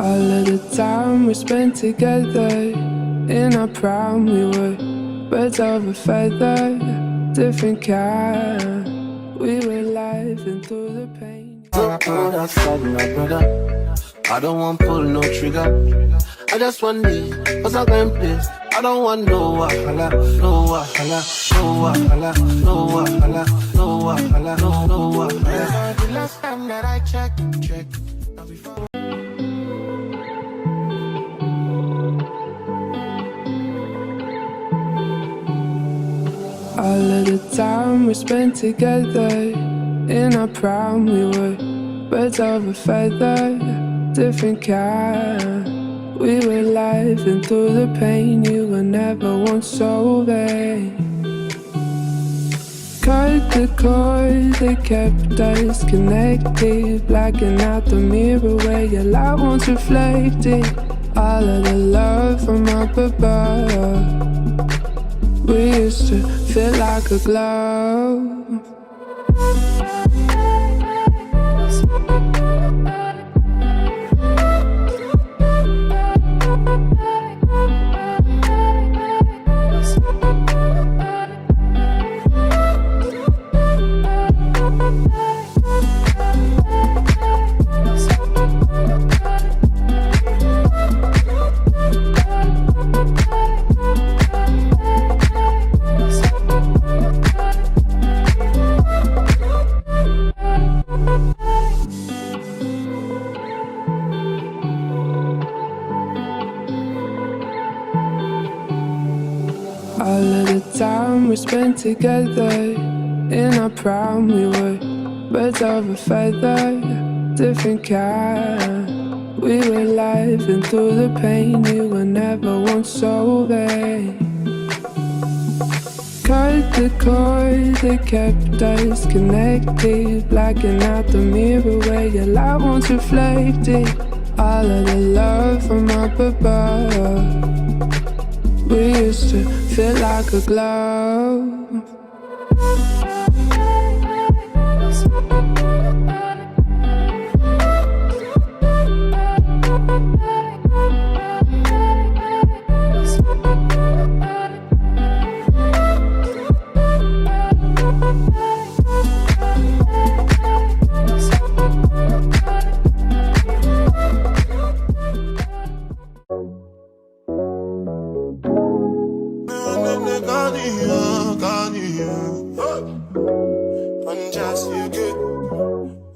All of the time we spent together in our prime, we were birds of a feather, different kind. We were laughing through the pain. Don't pull that side, my brother. I don't want pull no trigger. I just want this, cause I can play. I don't want no wahala, no wahala, no wahala, no wahala, no wahala, no wahala. The last time that I checked. All of the time we spent together in our prime, we were birds of a feather, different kind. We were laughing through the pain, you were never once so vain. Cut the cord that kept us connected, blacking out the mirror where your light once reflected. All of the love from up above, we used to feel like a glove. All of the time we spent together in our prime, we were birds of a feather, different kind. We were laughing through the pain, you were never once so vain. Cut the cord that kept us connected, blacking out the mirror where your light once reflected. All of the love from up above, we used to feel like a glove.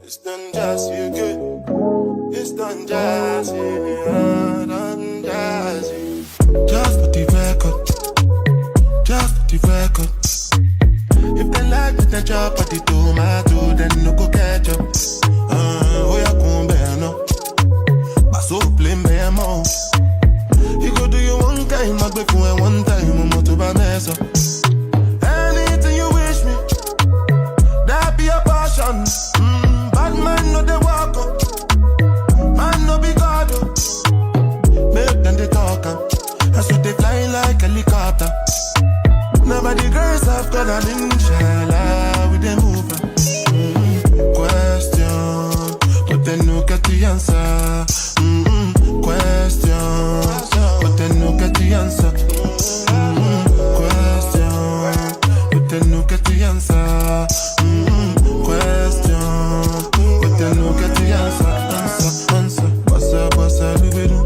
It's done just you good. It's done just you, done just you. Just for the record, just for the record. If they like with the job at the tomato, then no go catch up. Oh yeah, come bear no. I so blame bear more. You go do you one time, I go for one time, I'm not to buy mess up. Anything you wish me, that be a passion. Bad man no they walk up, man no be God up. Make them they talk up, that's what they fly like helicopter. Nobody girls have got an inshallah with them move. Question, but then no get the answer. Question, but then no get the answer. Question, but then no get the answer. Question, but then no get the answer. Answer. What's up, Lubedu?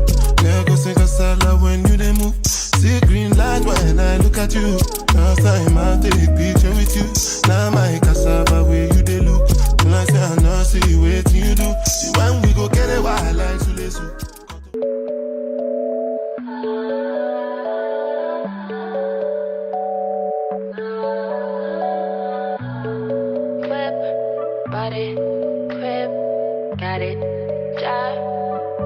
Lego sing a salad when you they move. See green light when I look at you. Last time I take picture with you. Now my cassava where you they look. When I say I know, see what you do. See when we go get a wild like Sulesu. Body, crib, got it, job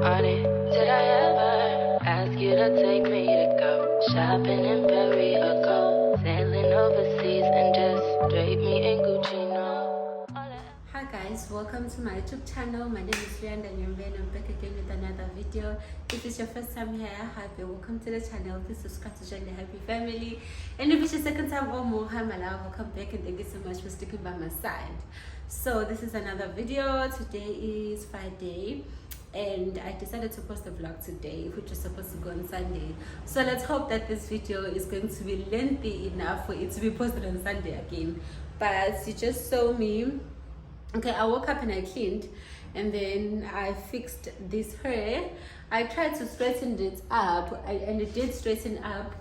on it. Did I ever ask you to take me to go shopping in Paris or go sailing overseas and just drape me in Gucci? No. Hi guys, welcome to my YouTube channel. My name is Leanne and I'm back again with another video. If it's your first time here, hi there, welcome to the channel. Please subscribe to join the happy family. And if it's your second time or more, hi my love, welcome back and thank you so much for sticking by my side. So this is another video. Today is Friday. and I decided to post a vlog today, which was supposed to go on Sunday. So let's hope that this video is going to be lengthy enough for it to be posted on Sunday again. But you just saw me. Okay, I woke up and I cleaned, and then I fixed this hair. I tried to straighten it up, and it did straighten up,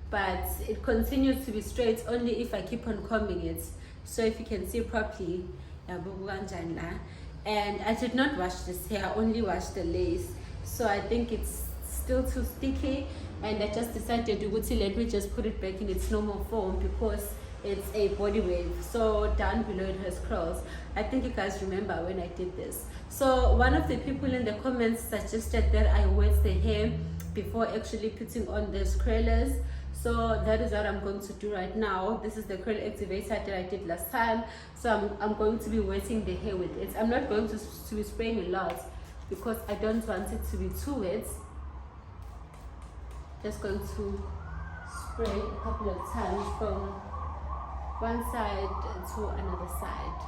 but it continues to be straight only if I keep on combing it. So if you can see properly, and I did not wash this hair, I only washed the lace. So I think it's still too sticky, and I just decided to let me just put it back in its normal form because it's a body wave. So down below it has curls. I think you guys remember when I did this. So one of the people in the comments suggested that I wet the hair before actually putting on the curlers. So that is what I'm going to do right now. This is the curl activator that I did last time. So I'm going to be wetting the hair with it. I'm not going to be spraying a lot because I don't want it to be too wet. Just going to spray a couple of times from one side to another side.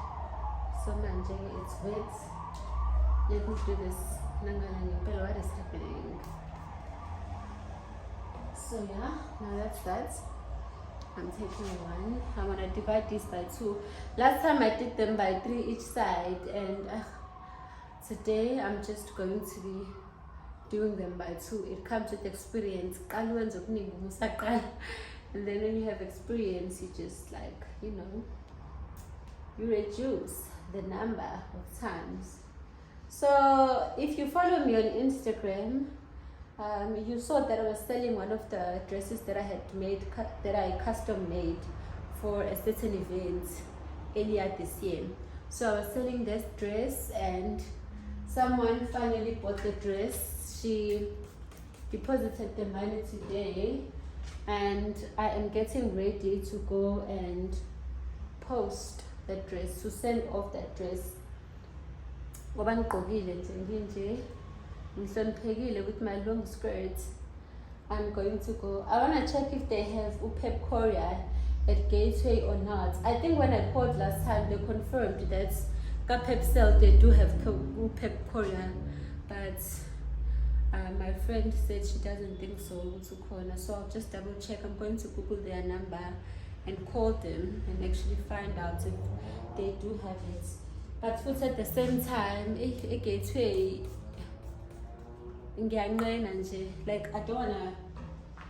So manje, it's wet. Let me do this. What is happening? So yeah, now that's that. I'm taking one. I'm gonna divide this by 2. Last time I did them by 3 each side, and today I'm just going to be doing them by 2. It comes with experience. And then when you have experience, you just you reduce the number of times. So if you follow me on Instagram, you saw that I was selling one of the dresses that I had made, that I custom made for a certain event earlier this year. So I was selling this dress, and someone finally bought the dress. She deposited the money today, and I am getting ready to go and post that dress, to send off that dress. With my long skirt, I'm going to go. I want to check if they have Upep Korea at Gateway or not. I think when I called last time, they confirmed that Kapep Cell, they do have Upep Korea, but my friend said she doesn't think so to corner. So I'll just double check. I'm going to Google their number and call them and actually find out if they do have it. But at the same time, if Gateway, like I don't wanna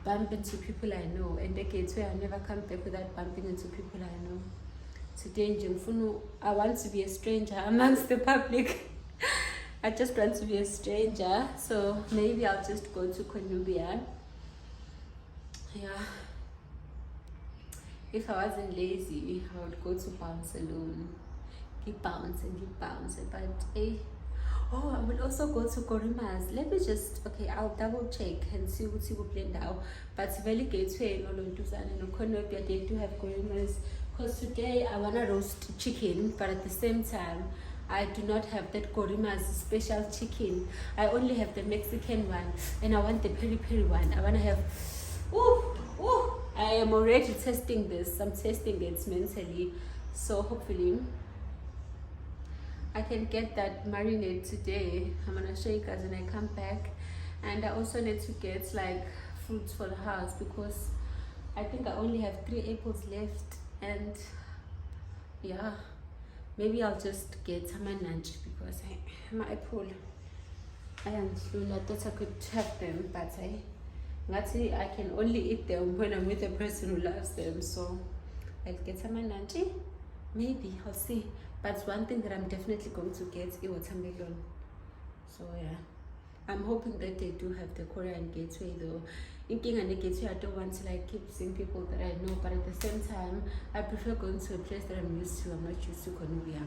bump into people I know, and the Gateway I never come back without bumping into people I know. Today I want to be a stranger amongst the public. I just want to be a stranger, so maybe I'll just go to Columbia. Yeah. If I wasn't lazy, I would go to Bounce Saloon. Keep bouncing, but oh, I will also go to Gorima's. Let me just, okay, I'll double check and see what will blend out. But Valley Gateway and Konopia, they do have Gorima's. Because today I want to roast chicken, but at the same time, I do not have that Gorima's special chicken. I only have the Mexican one, and I want the peri-peri one. I want to have, I am already testing this. I'm testing it mentally. So hopefully, I can get that marinade today. I'm gonna show you guys when I come back. And I also need to get like fruits for the house because I think I only have 3 apples left, and yeah, maybe I'll just get some lunch because my apple, and I thought I could have them, but I can only eat them when I'm with a person who loves them. So I'll get some lunch. Maybe I'll see. But one thing that I'm definitely going to get is watermelon. So yeah, I'm hoping that they do have the Korean Gateway though. In King and the Gateway, I don't want to like keep seeing people that I know, but at the same time, I prefer going to a place that I'm used to. I'm not used to Columbia.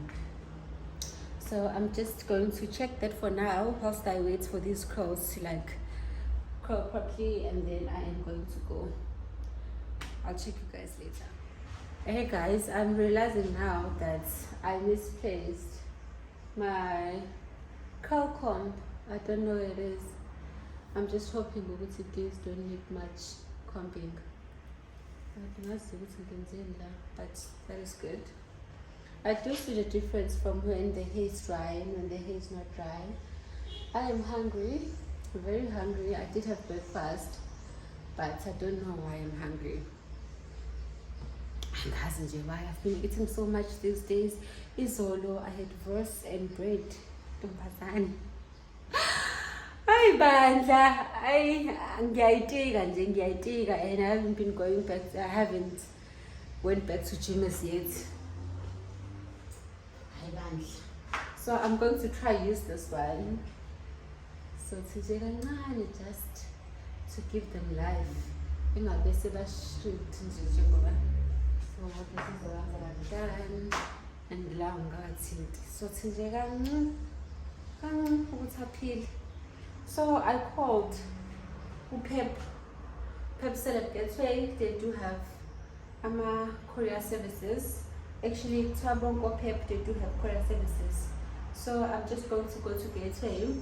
So I'm just going to check that for now whilst I wait for these curls to like curl properly, and then I am going to go. I'll check you guys later. Hey guys, I'm realizing now that I misplaced my curl comb. I don't know where it is. I'm just hoping that these don't need much combing. But that is good. I do see the difference from when the hair is dry and when the hair is not dry. I am hungry, very hungry. I did have breakfast, but I don't know why I'm hungry. And hasn't you why I've been eating so much these days? Izolo I had rice and bread. Tumpazane. Ay bandla, ngiyayiteka and I haven't been going back. I haven't went back to gym as yet. Ay bandla. So I'm going to try use this one. So today just to give them life. Ingabe sebashift nje njengoba. So this is the ones that I've done and la ungathinti. So today so I called Pep Celeb Gateway. They do have courier services. Actually, Tabongo Pep, they do have courier services. So I'm just going to go to Gateway.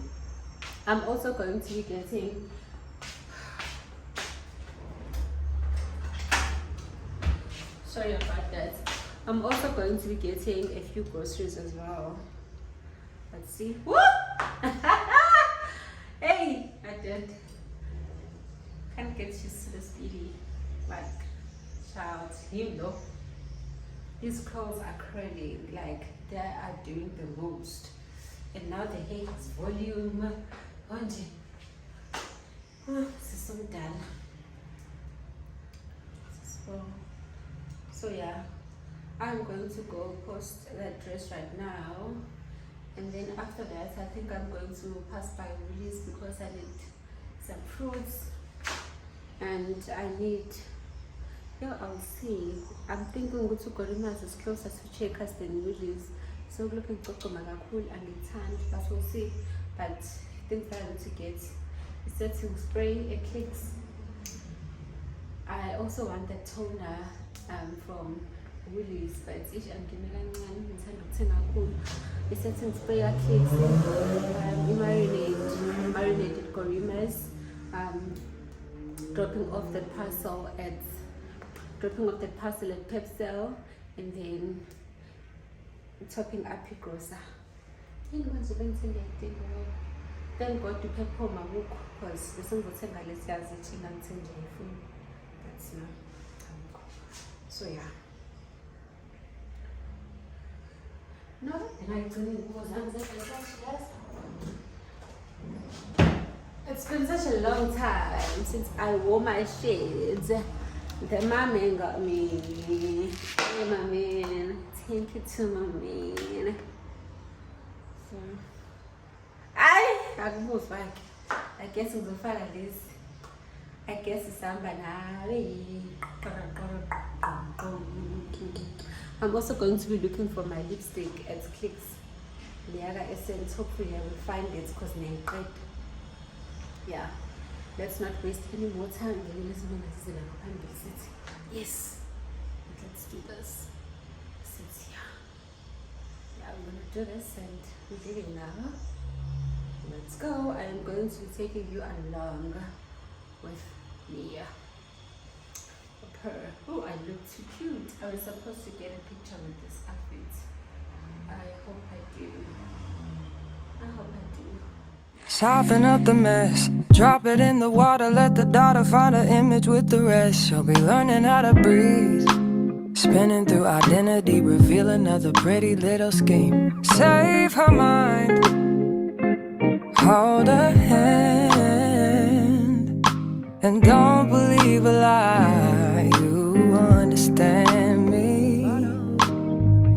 I'm also going to be getting sorry about that. I'm also going to be getting a few groceries as well. Let's see. Woo! Hey, I did. Can't get used to this beauty. Like, child, him though. These curls are curling, like they are doing the most. And now the hair has volume. This is so done. So yeah, I'm going to go post that dress right now. And then after that, I think I'm going to pass by Woolies because I need some fruits. And I need, I'll see. I'm thinking to go to Gorimas is closer to Checkers than Woolies. So looking for cool and it's hand, but we'll see. But things that I want to get is setting spray, a clicks. I also want the toner from Woolies, but it's a setting spray, a clicks, marinated Gorimas, dropping off the parcel at Pepsel, and then topping up your grocer. Then go to Peppo Mabuk because the song will tell my let's get it and send you phone. That's not. So yeah. No, and I it's been such a long time since I wore my shades. The mommy got me. Hey, my man. Thank you to my man. So, I almost back. I guess we'll follow this. I guess it's somebody. I'm also going to be looking for my lipstick at Clicks. The other essence, hopefully I will find it because name great. Yeah, let's not waste any more time. Yes, let's do this. Yeah, I'm gonna do this and we're doing now. Let's go. I am going to be taking you along with me. Oh, I look too cute. I was supposed to get a picture with this outfit. I hope I do. Soften up the mess, drop it in the water, let the daughter find her image with the rest. She'll be learning how to breathe, spinning through identity, reveal another pretty little scheme. Save her mind, hold her hand, and don't believe a lie, you understand me.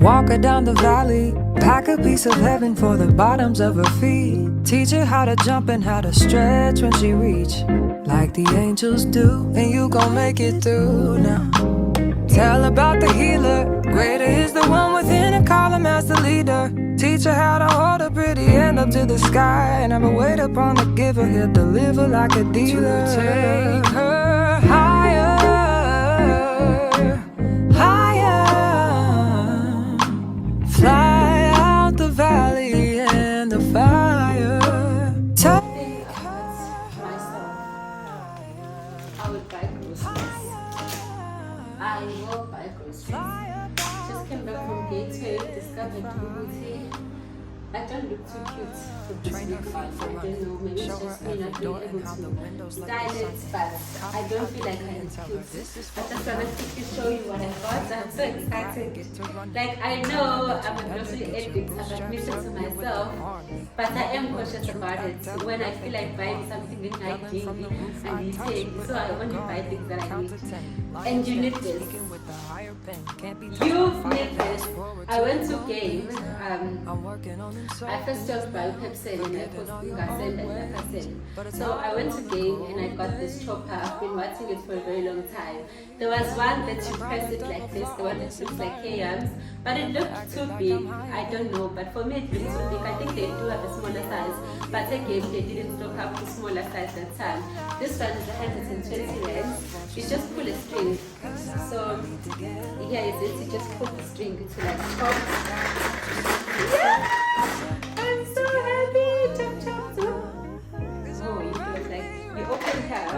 Walk her down the valley, pack a piece of heaven for the bottoms of her feet. Teach her how to jump and how to stretch when she reach, like the angels do, and you gon' make it through now. Tell about the healer, greater is the one within and call him as the leader. Teach her how to hold a pretty hand up to the sky, and never wait upon the giver, he'll deliver like a dealer. To take her higher, higher, fly out the valley and the fire. Take I would buy groceries. I will buy groceries. Just came back from Gateway, discovered Djibouti. I don't look too cute with this wig on. I don't know, maybe it's just me not being able to style it, but I don't feel like I look cute. I just want to quickly show you what I got. I'm so excited. Like, I know I'm a grocery addict, I've admitted to myself, but I am cautious about it. When I feel like buying something in like Gingy, I need it, so I only buy things that I need. And you need this. You need this. I went to game. I first stopped by Pepsi and I post Gasend and Pepsi. So I went to game and I got this chopper. I've been watching it for a very long time. There was one that you press it like this, the one that looks like K-Yams, but it looked too big. I don't know, but for me it looked too big. I think they do have a smaller size, but again they didn't stock up the smaller size that time. This one is 120 rand. You just pull a string. So here is it. You just pull the string to like chop. Yeah! I'm so happy! Chop, chop, chop. Oh, you do it like you open here,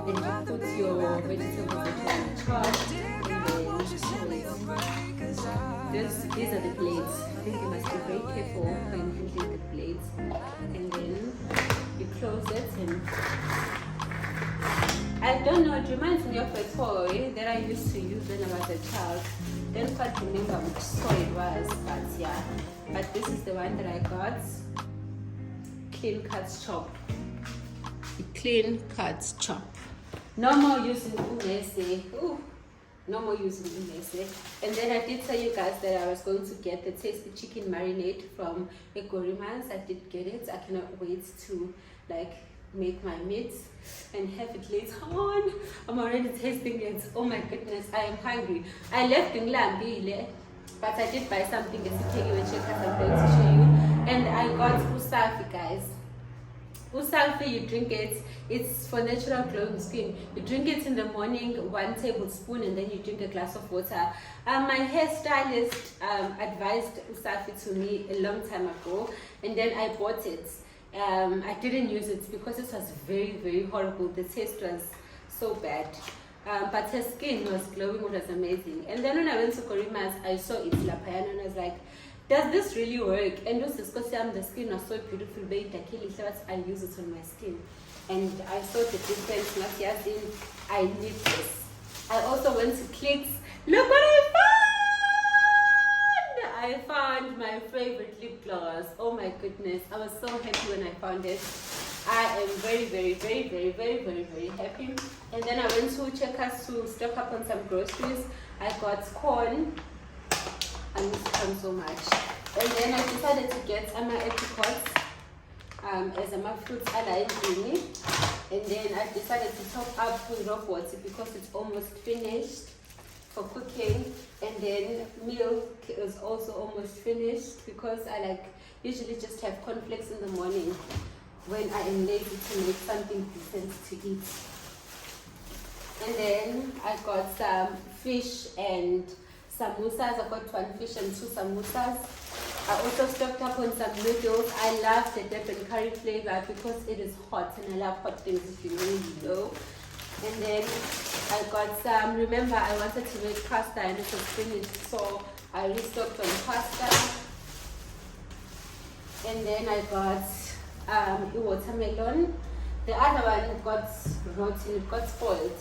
then you put your vegetables that you chop, and then these are the blades. I think you must be very careful when handling the blades. And then you close it and I don't know, it reminds me of a toy that I used to use when I was a child. Don't quite remember which toy it was, but yeah. But this is the one that I got. Clean cuts chop. Clean cuts chop. No more using umese. Ooh, no more using umese. And then I did tell you guys that I was going to get the tasty chicken marinade from Egorimas. I did get it. I cannot wait to like make my meat and have it later on. I'm already tasting it. Oh my goodness, I am hungry. I left in Lambile, but I did buy something as a takeaway check as I'm going to show you. And I got usafi, guys. Usafi, you drink it. It's for natural glowing skin. You drink it in the morning, 1 tablespoon, and then you drink a glass of water. My hairstylist advised usafi to me a long time ago, and then I bought it. I didn't use it because it was very, very horrible. The taste was so bad. But her skin was glowing, it was amazing. And then when I went to Korimas, I saw it Lapayana and I was like, does this really work? And also because the skin was so beautiful, I'll use it on my skin. And I saw the difference. I need this. I also went to Clicks. Look what I found! I found my favorite lip gloss. Oh my goodness, I was so happy when I found it. I am very, very, very, very, very, very, very happy. And then I went to Checkers to stock up on some groceries. I got corn. I miss corn so much. And then I decided to get my apricots as my fruits are in. And then I decided to top up with rock water because it's almost finished for cooking. And then milk is also almost finished because I usually just have cornflakes in the morning when I am lazy to make something decent to eat. And then I got some fish and samosas. I got 1 fish and 2 samosas. I also stocked up on some noodles. I love the Durban curry flavor because it is hot and I love hot things, if you know, you know. And then I got some, remember I wanted to make pasta and it was finished, so I restocked on pasta. And then I got watermelon. The other one got rotten, it got spoiled.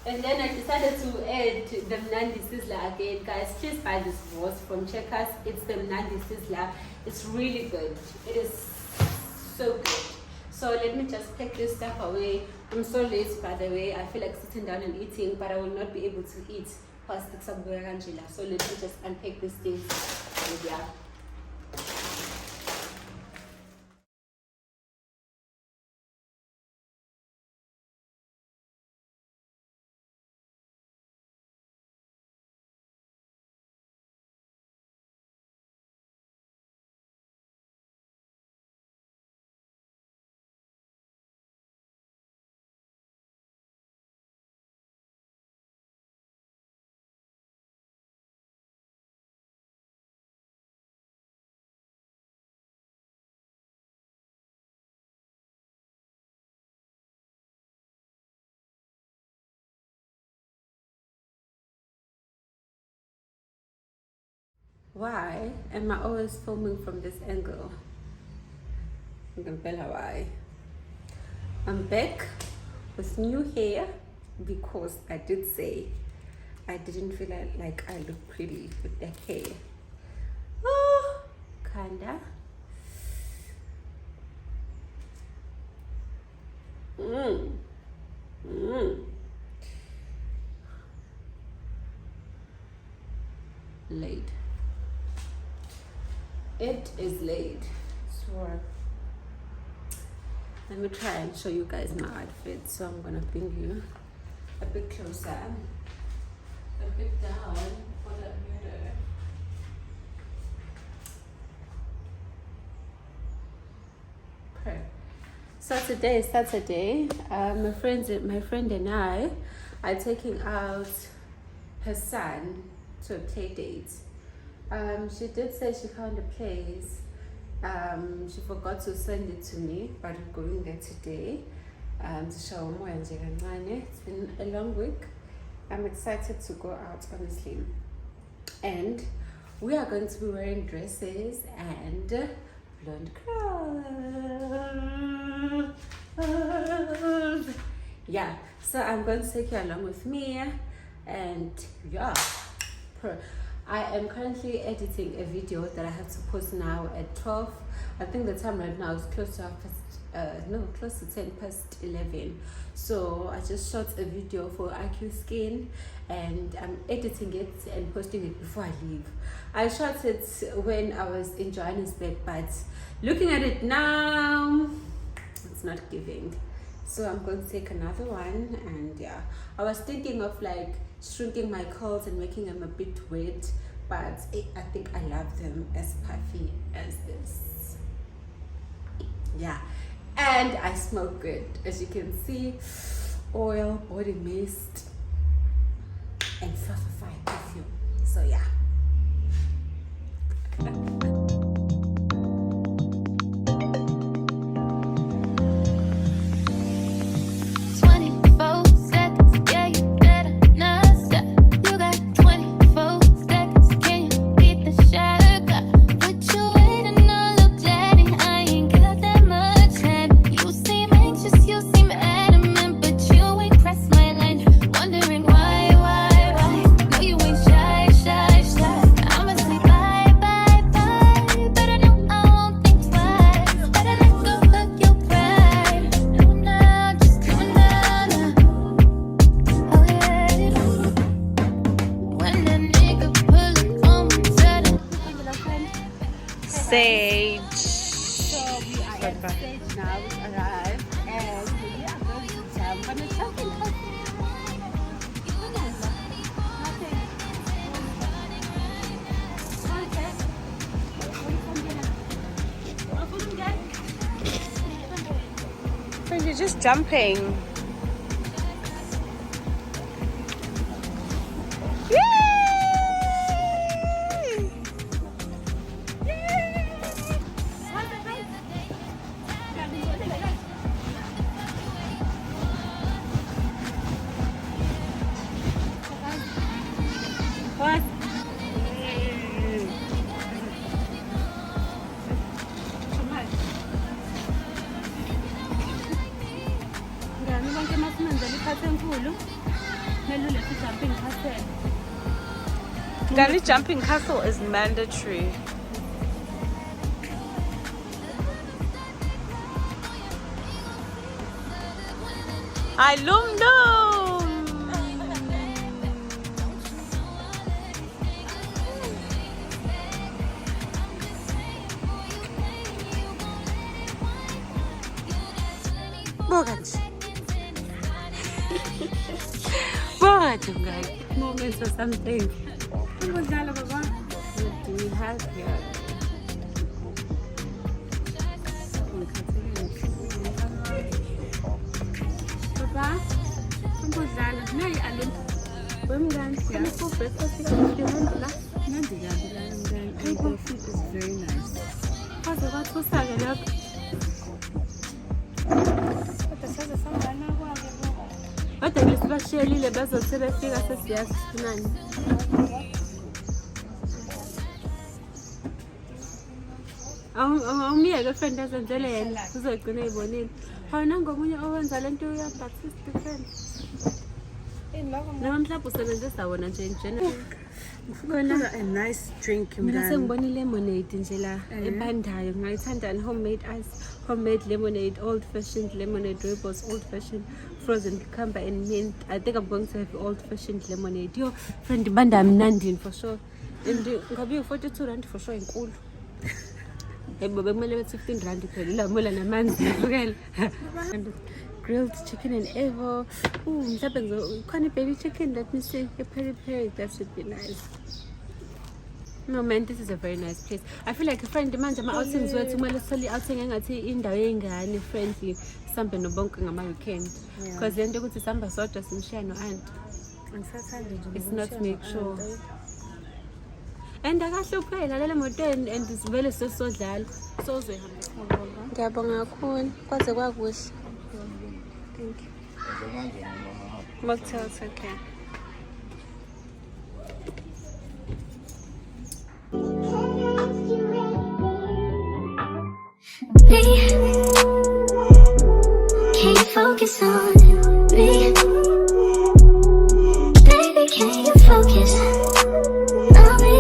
And then I decided to add the Mnandi Sizzler again. Guys, please buy this sauce from Checkers. It's the Mnandi Sizzler. It's really good. It is so good. So let me just pack this stuff away. I'm so lazy, by the way. I feel like sitting down and eating, but I will not be able to eat past the So let me just unpack these things. And yeah. Why am I always filming from this angle? I'm gonna tell her why. I'm back with new hair because I did say I didn't feel like I look pretty with that hair. Oh, kinda. Laid. It is laid. So let me try and show you guys my outfit. So I'm gonna bring you a bit closer, a bit down for that mirror. Okay. So today is Saturday. My friend and I are taking out her son to a play date. She did say she found a place. She forgot to send it to me, but we're going there today. It's been a long week. I'm excited to go out, honestly. And we are going to be wearing dresses and blonde curls. Yeah, so I'm going to take you along with me. And yeah, I am currently editing a video that I have to post now at 12. I think the time right now is close to close to 10 past 11. So I just shot a video for IQ Skin and I'm editing it and posting it before I leave. I shot it when I was in Johannesburg, but looking at it now, it's not giving. So I'm going to take another one, and yeah, I was thinking of like shrinking my curls and making them a bit wet, but I think I love them as puffy as this. Yeah, and I smell good, as you can see. Oil, body mist, and fluffy perfume. So yeah. Sage. So we are at Sage now. We arrived and we are going to jump on a shopping cart. Friend, you're just jumping. What? Gali jumping castle is mandatory. I lum lum. Moments or something. What do we have here? Papa, for breakfast. The food is very nice. Kodwa ngisibashelile bazothe befika sesiyazi sifunani. Awumiyeke friend azenzele yena uzogcina eyibonile. Hawu nangomunye owenza le nto but it's different. Noma mhlawumbe usebenzisa wona nje in general. Ngifuna a nice drink Mina mngani. sengibona lemonade nje la ebandayo ngayithanda homemade ice, homemade lemonade, old fashioned lemonade, rooibos, old fashioned frozen cucumber and mint. I think I'm going to have old fashioned lemonade. Yo friend ibanda mnandini for sure. And ngabe 42 rand for sure inkulu. Yebo bekumele bethi 15 rand phela lamula namanzi vukela. Grilled chicken and evo. Ooh, mhlawumbe ngizokhona baby chicken, let me see. A peri peri, that should be nice. No man, this is a very nice place. I feel like a friend manje ama outings wethu kumele sithole outing engathi indawo yengane friendly sambe nobonke ngama weekend. Because lento ukuthi samba sodwa simshiya no aunt. Angisathandi nje. It's not make sure. And akahluphe lalela emotweni and sivele sesodlala. Sozoyihamba. Ngiyabonga kakhulu. Kwaze kwakuhle. Thank you. Mocktails, okay. Can you focus on me? Baby, can you focus on me?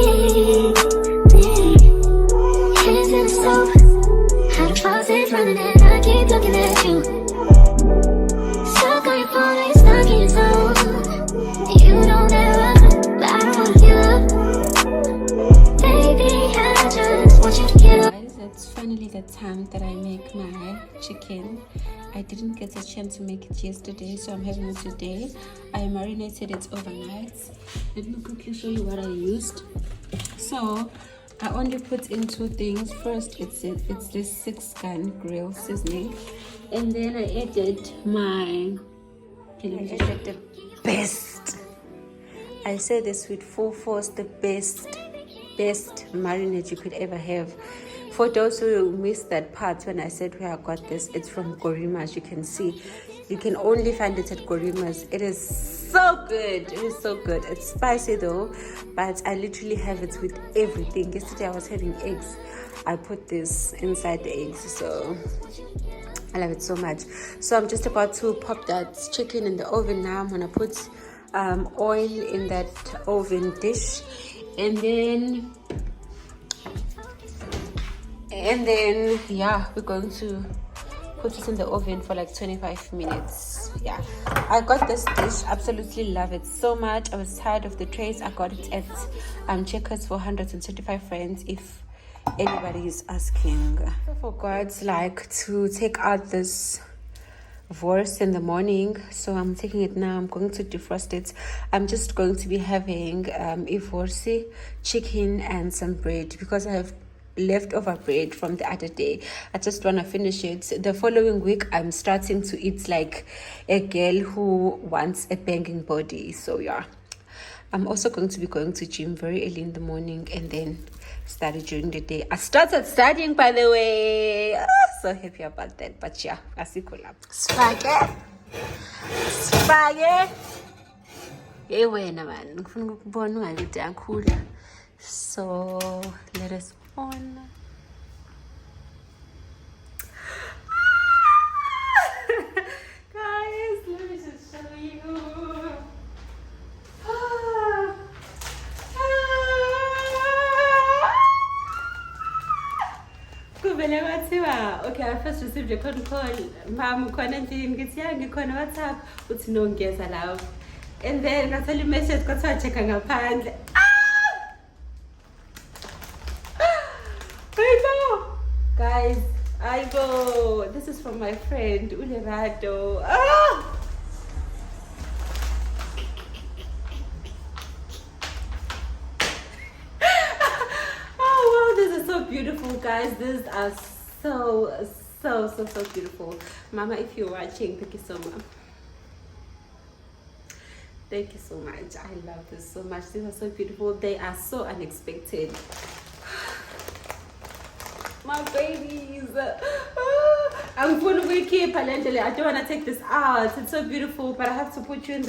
Hands in the stove, how the faucet's running and I keep looking at you. Stuck on your phone, you're stuck in your zone. You don't ever, but I don't wanna give up. Baby, I just want you to get up. Guys, it's finally the time that I make my chicken. I didn't get a chance to make it yesterday, so I'm having it today. I marinated it overnight. Let me quickly show you what I used. So I only put in 2 things. First, it's this 6-gun grill seasoning, and then I added the best. I say this with full force, the best marinade you could ever have. For those who missed that part when I said where I got this, it's from Gorima's. You can see, you can only find it at Gorima's. It is so good. It is so good. It's spicy though, but I literally have it with everything. Yesterday I was having eggs. I put this inside the eggs, so I love it so much. So I'm just about to pop that chicken in the oven now. I'm gonna put oil in that oven dish, and then yeah, we're going to put it in the oven for like 25 minutes. Yeah, I got this dish, absolutely love it so much. I was tired of the trays. I got it at Checkers for 135 rands if anybody is asking. I forgot to take out this wors in the morning, so I'm taking it now. I'm going to defrost it. I'm just going to be having vorsi chicken and some bread because I have leftover bread from the other day. I just want to finish it. The following week I'm starting to eat like a girl who wants a banging body. So yeah, I'm also going to be going to gym very early in the morning and then study during the day. I started studying, by the way. So happy about that. But yeah, asikula spaghetti wena man ngifuna ukubona ungakithi akhula. So let us on. Guys, let me just show you. Okay, I first received a phone call. Mom, quarantine, get young, you can WhatsApp, but no guess allowed. And then I tell you message, got to check on a pan. I know, guys. I go. This is from my friend Ulerado. Oh wow, this is so beautiful, guys. These are so beautiful. Mama, if you're watching, thank you so much. Thank you so much. I love this so much. These are so beautiful. They are so unexpected. My babies. I'm going to keep allegedly. I don't want to take this out. It's so beautiful, but I have to put you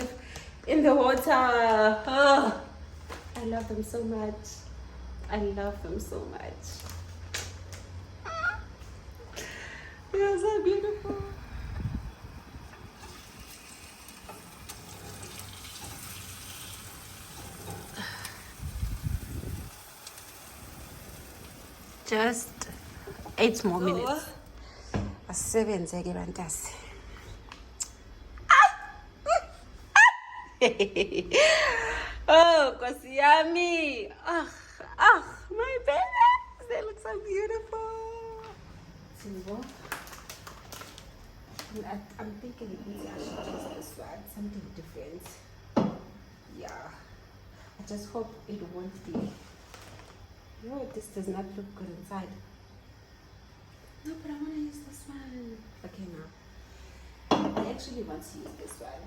in the water. I love them so much. I love them so much. You're so beautiful. Just 8 more minutes. Asebenzeke bantasi. Oh, Nkosi yami. My babies. They look so beautiful. I'm thinking maybe I should choose this one. Something different. Yeah. I just hope it won't be. No, this does not look good inside. No, but I want to use this one. Okay, now. I actually want to use this one.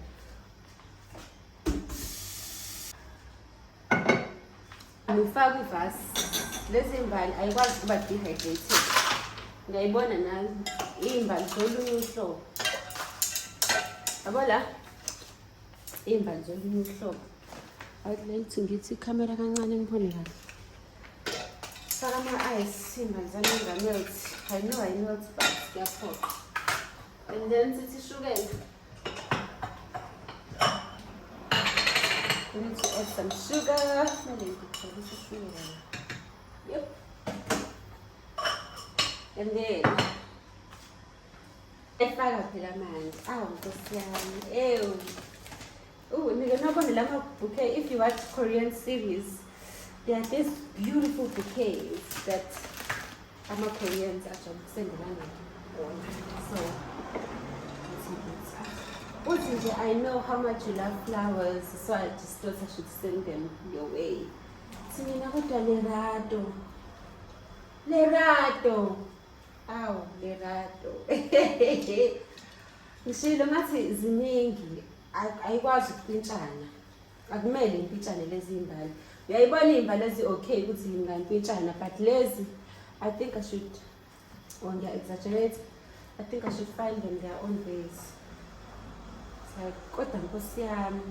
Ngifaka ivasi lezi imbali ayikwazi ukuba dehydrated. Ngiyayibona nayo imbali zolunye uhlobo. Yabo la imbali zolunye uhlobo. Awuthi ngithi camera kancane ngibone kahle. Faka ama-ice imbali zami ngamelt. I know I melt but ngiyaphoqa. And then sithi shukela. We need to add some sugar. Yep. And then efaka phela amanzi. Nkosi yami. Ew. Nigga nobody lama bouquet. If you watch Korean series, there are these beautiful bouquets that I'm a Koreans actually send on. So I know how much you love flowers, so I just thought I should send them your way. Simina kodwa lerado. Lerado. Aw, lerado. Ngishilo ngathi ziningi ayikwazi ukupintshana. Akumele impintshane lezi imbali. Uyayibona imbali lezi okay ukuthi ngingapintshana, but lezi I think I should exaggerate. I think I should find them their own ways. Kodwa Nkosi yami.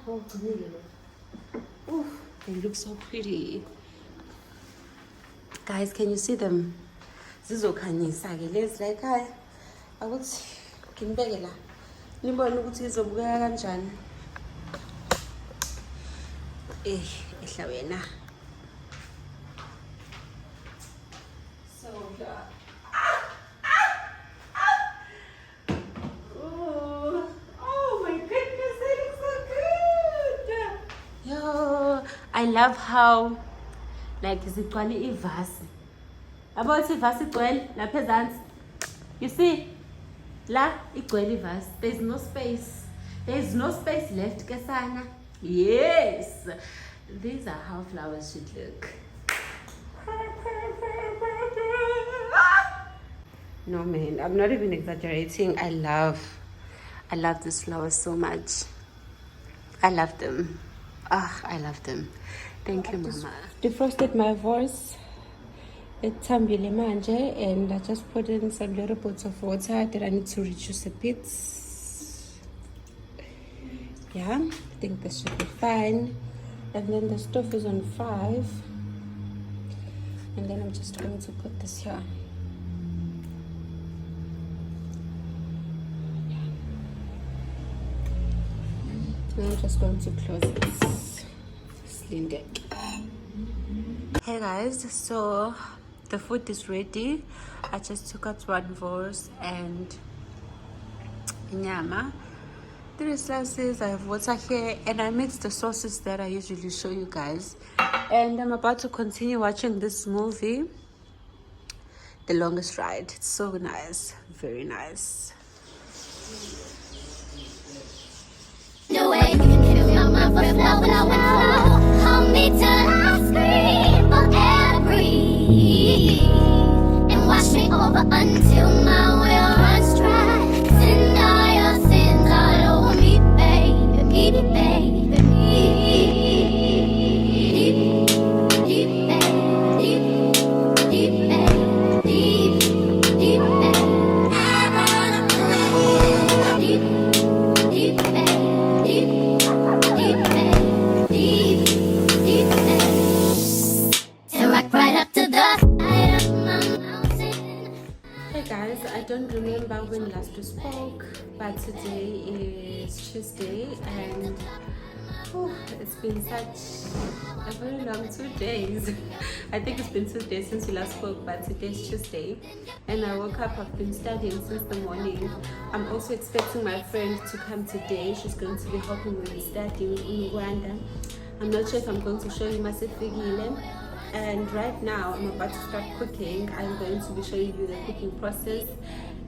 Ugcinile lo. They look so pretty. Guys, can you see them? Zizokhanyisa ke lezi like high. Akuthi nginibeke la. Nibone ukuthi izobukeka kanjani. Ehla wena. So I love how like zigcwale ivasi. About ivasi igcwele lapha ezantsi. You see? La igcwele ivasi. There's no space. There's no space left kesana. Yes. These are how flowers should look. No man, I'm not even exaggerating. I love these flowers so much. I love them. I love them. Thank you, Mama. Defrosted my voice. It's tambile manje, and I just put in some little bits of water that I need to reduce a bit. Yeah, I think this should be fine. And then the stove is on 5. And then I'm just going to put this here. I'm just going to close this cylinder. Hey guys, so the food is ready. I just took out 1 vors and nyama, 3 slices. I have water here, and I mixed the sauces that I usually show you guys. And I'm about to continue watching this movie, The Longest Ride. It's so nice, very nice. The way you can kill your mind for flow. Hold me till I scream forever. And wash me over until my will runs dry. Send all your sins all over me, baby, baby. Right up to the side of my mouth. last we spoke, but today is Tuesday, and it's been such a very long 2 days. I think it's been 2 days since we last spoke, but today's Tuesday, and I woke up. I've been studying since the morning. I'm also expecting my friend to come today. She's going to be helping me with studying in Rwanda. I'm not sure if I'm going to show you my Sefigile. And right now I'm about to start cooking. I'm going to be showing you the cooking process,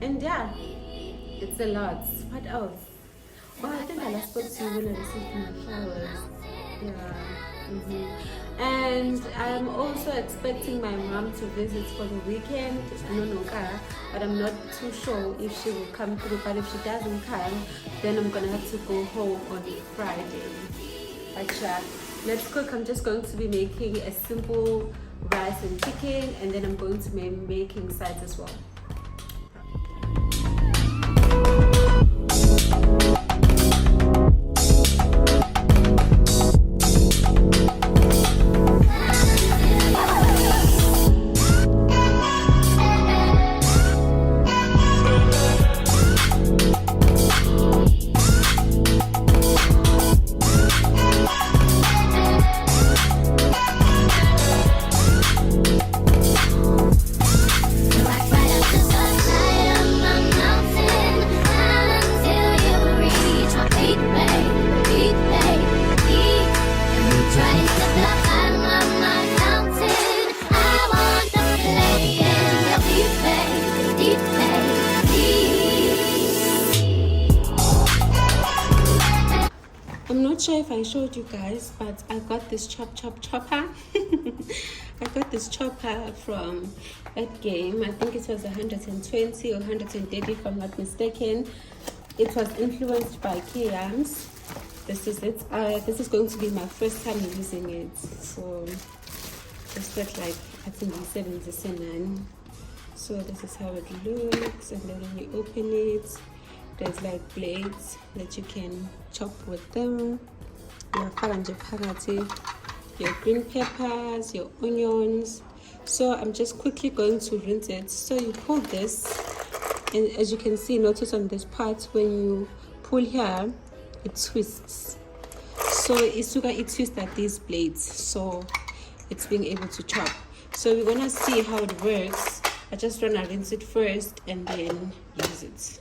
and yeah, it's a lot. What else? Oh, I think I last spoke to you when I received my flowers. Yeah. And I'm also expecting my mom to visit for the weekend. But I'm not too sure if she will come through. But if she doesn't come, then I'm gonna have to go home on Friday. But yeah, let's cook. I'm just going to be making a simple rice and chicken, and then I'm going to be making sides as well. I'm not sure if I showed you guys, but I got this chopper. I got this chopper from that game. I think it was 120 or 130 if I'm not mistaken. It was influenced by K-Yams. This is it. This is going to be my first time using it. So just got like, I think it's 79. So this is how it looks, and then when you open it, there's like blades that you can chop with them. Your green peppers, your onions. So I'm just quickly going to rinse it. So you pull this, and as you can see, notice on this part, when you pull here, it twists. So it twists at these blades, so it's being able to chop. So we're gonna see how it works. I just wanna rinse it first and then use it.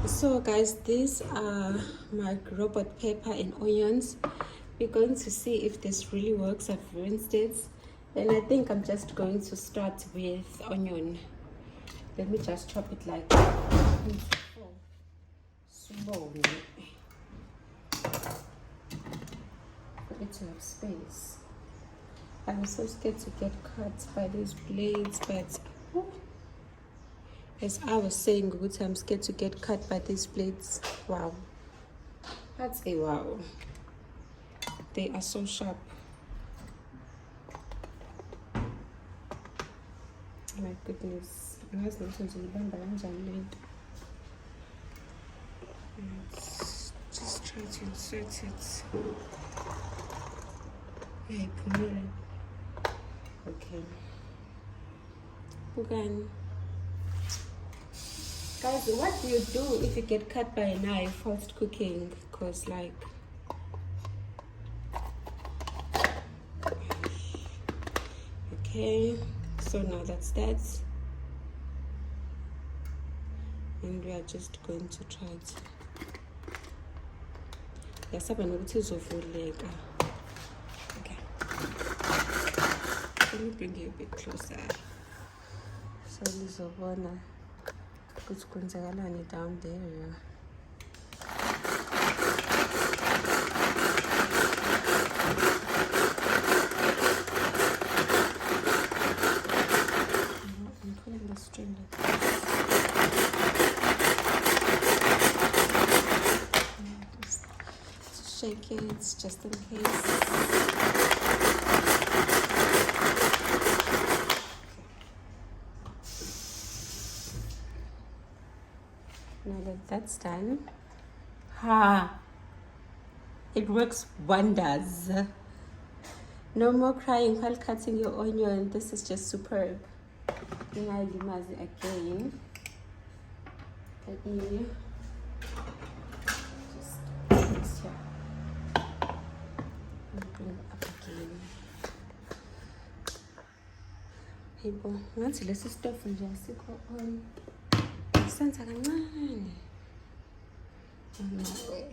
So guys, these are my robot pepper and onions. We're going to see if this really works. I've rinsed it, and I think I'm just going to start with onion. Let me just chop it like slowly for it to have space. I was so scared to get cut by these blades, but as I was saying, I'm scared to get cut by these blades. Wow, that's a wow. They are so sharp. My goodness. Let's just try to insert it. Okay. Guys, what do you do if you get cut by a knife whilst cooking? Because like, okay, so now that's that, and we are just going to try it. Okay, let me bring you a bit closer so lizobona ukuthi kwenzakalani down there. I'm pulling the string like this. Just shake it just in case. Now that that's done, it works wonders. No more crying while cutting your onion. This is just superb. Again. Let me just put this here. And bring it up again. People, once you listen stuff and just go on. Sense I can run. On my way.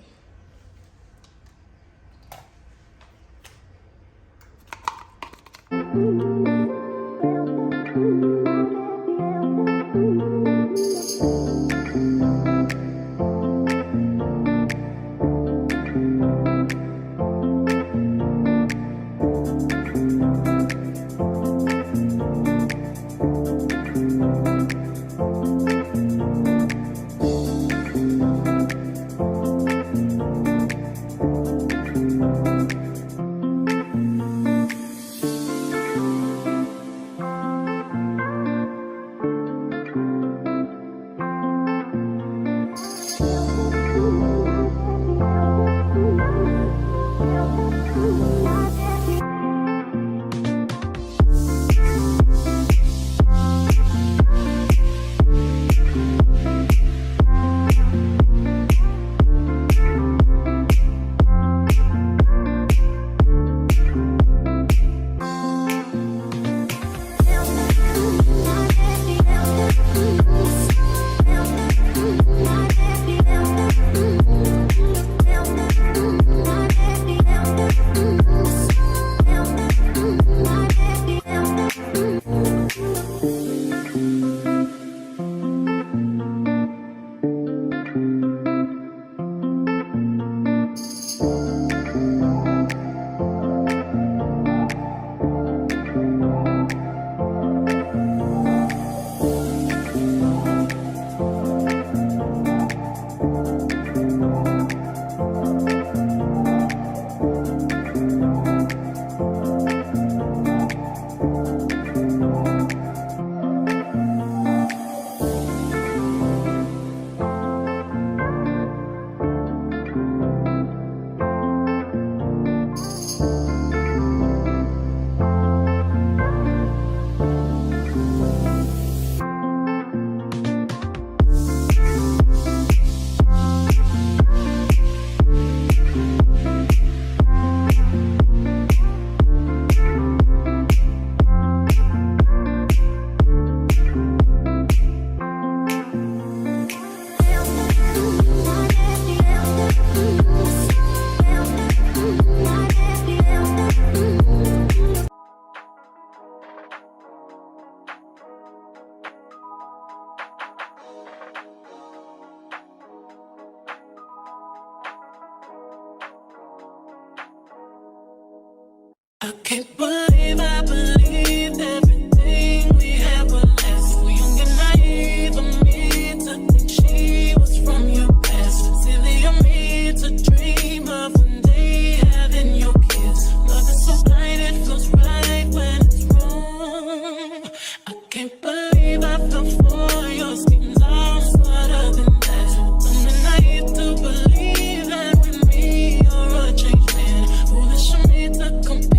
I can't believe I believed everything we had was less. So young and naive of me to think she was from your past. Silly of me to dream of one day having your kids. Love is so blind, it feels right when it's wrong. I can't believe I fell for your schemes. I'm smarter than that. I'm naive to believe that with me you're a changed man. Foolish of me to compete.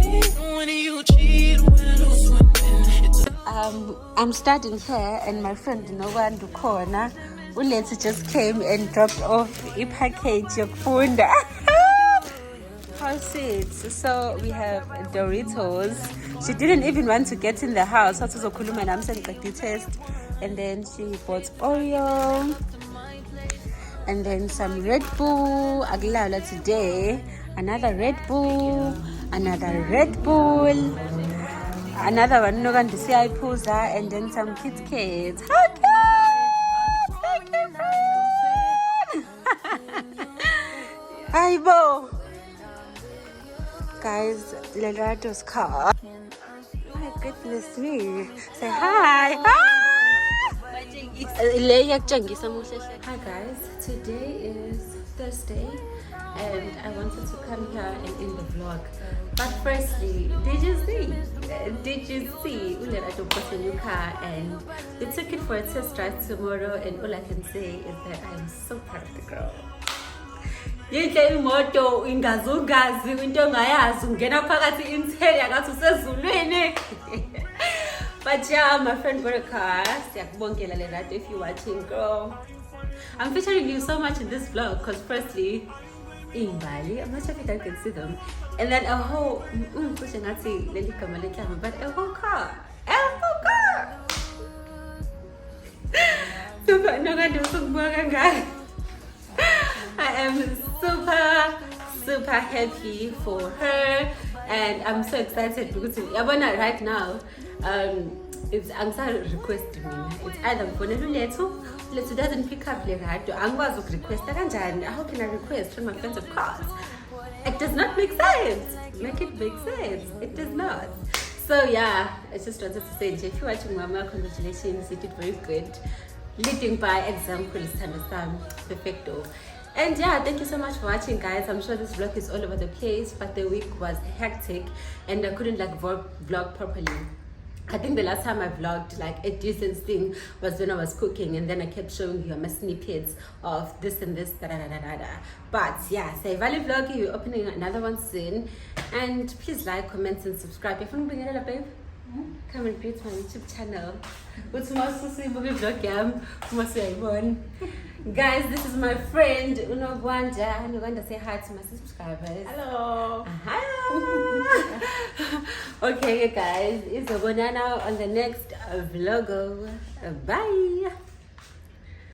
I'm studying here and my friend Nowanda Corner Lethu just came and dropped off a package yokufunda. How sweet. So we have Doritos. She didn't even want to get in the house. Test. And then she bought Oreo. And then some Red Bull. Aglala today. Another Red Bull. Another Red Bull. Another one, no one to see I pose and then some Kit Kats. How cute! Hi, Bo. Guys, Lerado's car. My goodness me. Say hi. Hi guys, today is Thursday and I wanted to come here and end the vlog. But firstly, did you see Ulerato got a new car and we took it for a test drive tomorrow, and all I can say is that I am so proud of the girl. Yinhle imoto ingazugazi into ongayazi ungena phakathi interior ngathi usezulwini. But yeah, my friend bought a car. Siyakubongela Lerato if you're watching, girl. I'm featuring you so much in this vlog because firstly, in Bali, I'm not sure if you guys can see them, and then a whole, but a whole car. Super, no, guys. I am super happy for her, and I'm so excited because right now, it's answer request me. It's either for Lethu doesn't pick up the radio. I'm going to request that. How can I request from my friends of course? It does not make sense. Make it make sense. It does not. So yeah, I just wanted to say, if you're watching Mama, congratulations, you did very good. Leading by example is perfecto. And yeah, thank you so much for watching, guys. I'm sure this vlog is all over the place, but the week was hectic and I couldn't vlog properly. I think the last time I vlogged like a decent thing was when I was cooking, and then I kept showing you my snippets of this and this, But yeah, say Valley Vlog, you're opening another one soon. And please like, comment, and subscribe. If you want to bring it up, babe, come and greet my YouTube channel. Guys, this is my friend Uno Gwanja. I'm going to say hi to my subscribers. Hello. Hi. Okay, guys, it's a banana on the next vlog. Bye.